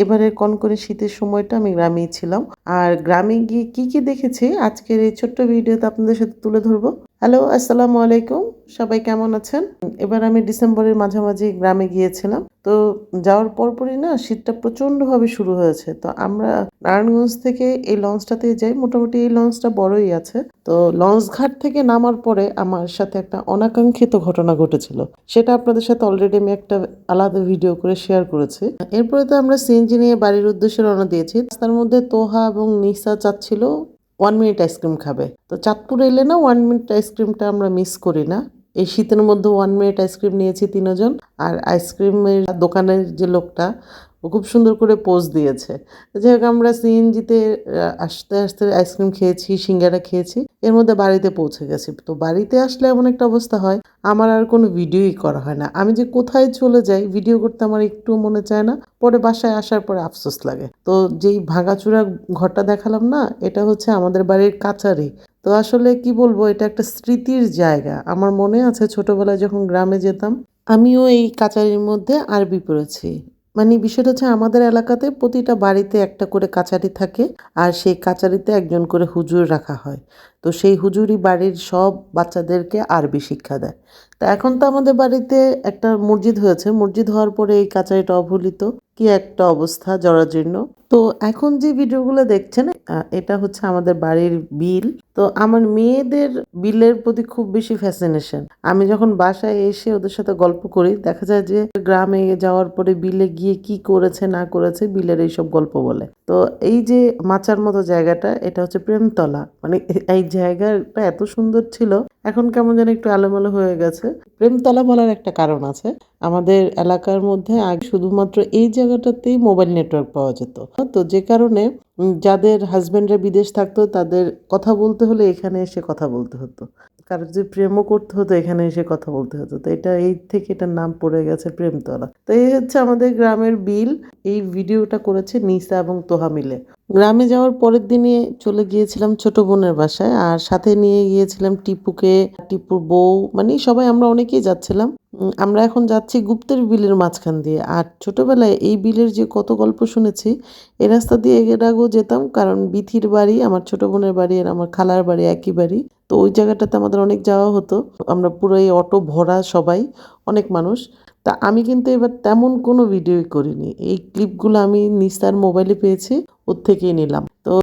এবারে কনকনে শীতের সময়টা আমি গ্রামেই ছিলাম। আর গ্রামে গিয়ে কি দেখেছি আজকের এই ছোট্ট ভিডিওতে আপনাদের সাথে তুলে ধরবো। হ্যালো, আসসালামু আলাইকুম। সবাই কেমন আছেন? এবার আমি ডিসেম্বরের মাঝামাঝি গ্রামে গিয়েছিলাম। তো যাওয়ার পরপরই না শীতটা প্রচন্ডভাবে শুরু হয়েছে। তো আমরা নারায়ণগঞ্জ থেকে এই লঞ্চটাতে যাই। মোটামুটি এই লঞ্চটা বড়ই আছে। তো লঞ্চ ঘাট থেকে নামার পরে আমার সাথে একটা অনাকাঙ্ক্ষিত ঘটনা ঘটেছিল। সেটা আপনাদের সাথে অলরেডি আমি একটা আলাদা ভিডিও করে শেয়ার করেছি। এরপরে তো আমরা সিএনজি নিয়ে বাড়ির উদ্দেশ্যে রওনা দিয়েছি। তার মধ্যে তোহা এবং নিসা চাচ্ছিল 1 মিনিট আইসক্রিম খাবে। তো চাঁদপুর এলে না 1 মিনিট আইসক্রিমটা আমরা মিস করি না। এই শীতের মধ্যে 1 মিনিট আইসক্রিম নিয়েছি তিনজন। আর আইসক্রিমের দোকানের যে লোকটা ও খুব সুন্দর করে পোজ দিয়েছে। যাই হোক আমরা সিএনজিতে আসতে আসতে আইসক্রিম খেয়েছি, সিঙ্গারা খেয়েছি। এর মধ্যে বাড়িতে পৌঁছে গেছি। তো বাড়িতে আসলে এমন একটা অবস্থা হয় আমার আর কোনো ভিডিওই করা হয় না। আমি যে কোথায় চলে যাই ভিডিও করতে আমার একটু মনে চায় না। পরে বাসায় আসার পরে আফসোস লাগে। তো যেই ভাঙাচোরা ঘরটা দেখালাম না, এটা হচ্ছে আমাদের বাড়ির কাচারি। তো আসলে কি বলবো, এটা একটা স্মৃতির জায়গা। আমার মনে আছে ছোটবেলায় যখন গ্রামে যেতাম আমিও এই কাচারির মধ্যে আরবি পড়েছি। মানে বিষয়টা হচ্ছে আমাদের এলাকাতে প্রতিটা বাড়িতে একটা করে কাচারি থাকে আর সেই কাচারিতে একজন করে হুজুর রাখা হয়। তো সেই হুজুরই বাড়ির সব বাচ্চাদেরকে আরবি শিক্ষা দেয়। তা এখন তো আমাদের বাড়িতে একটা মসজিদ হয়েছে। মসজিদ হওয়ার পরে এই কাচারিটা অবহেলিত। কি একটা অবস্থা, জরাজীর্ণ। তো এখন যে ভিডিওগুলো দেখছেন এটা হচ্ছে আমাদের বাড়ির বিল। তো আমার মেয়েদের বিলের প্রতি খুব বেশি ফ্যাসিনেশন। আমি যখন বাসায় এসে ওদের সাথে গল্প করি দেখা যায় যে গ্রামে যাওয়ার পরে বিলে গিয়ে কি করেছে না করেছে বিলের এইসব গল্প বলে। তো এই যে মাচার মতো জায়গাটা এটা হচ্ছে প্রেমতলা। মানে এই জায়গাটা এত সুন্দর ছিল, এখন কেমন যেন একটু এলোমেলো হয়ে গেছে। প্রেমতলা বলার একটা কারণ আছে। আমাদের এলাকার মধ্যে আগে শুধুমাত্র এই জায়গাটাতেই মোবাইল নেটওয়ার্ক পাওয়া যেত। তো যে কারণে যাদের হাজবেন্ডরা বিদেশ থাকতো তাদের কথা বলতে হলে এখানে এসে কথা বলতে হতো। কারো যদি প্রেমও করতে হতো এখানে এসে কথা বলতে হতো। তো এটা এই থেকে এটার নাম পড়ে গেছে প্রেমতলা। তো এই হচ্ছে আমাদের গ্রামের বিল। এই ভিডিওটা করেছে নিসা এবং তোহা মিলে। গ্রামে যাওয়ার পরের দিনে চলে গিয়েছিলাম ছোট বোনের বাসায় আর সাথে নিয়ে গিয়েছিলাম টিপুকে, টিপুর বউ, মানে সবাই আমরা অনেকেই যাচ্ছিলাম। আমরা এখন যাচ্ছি গুপ্তের বিলের মাঝখান দিয়ে। আর ছোটবেলায় এই বিলের যে কত গল্প শুনেছি, এই রাস্তা দিয়ে এর আগেও যেতাম কারণ বিথির বাড়ি, আমার ছোট বোনের বাড়ি আর আমার খালার বাড়ি একই বাড়ি। তো ওই জায়গাটাতে আমাদের অনেক যাওয়া হতো। আমরা পুরো এই অটো ভরা সবাই, অনেক মানুষ। তা আমি কিন্তু এবার তেমন কোনো ভিডিওই করিনি। এই ক্লিপগুলো আমি নিসার মোবাইলে পেয়েছি, ওর থেকেই নিলাম। তো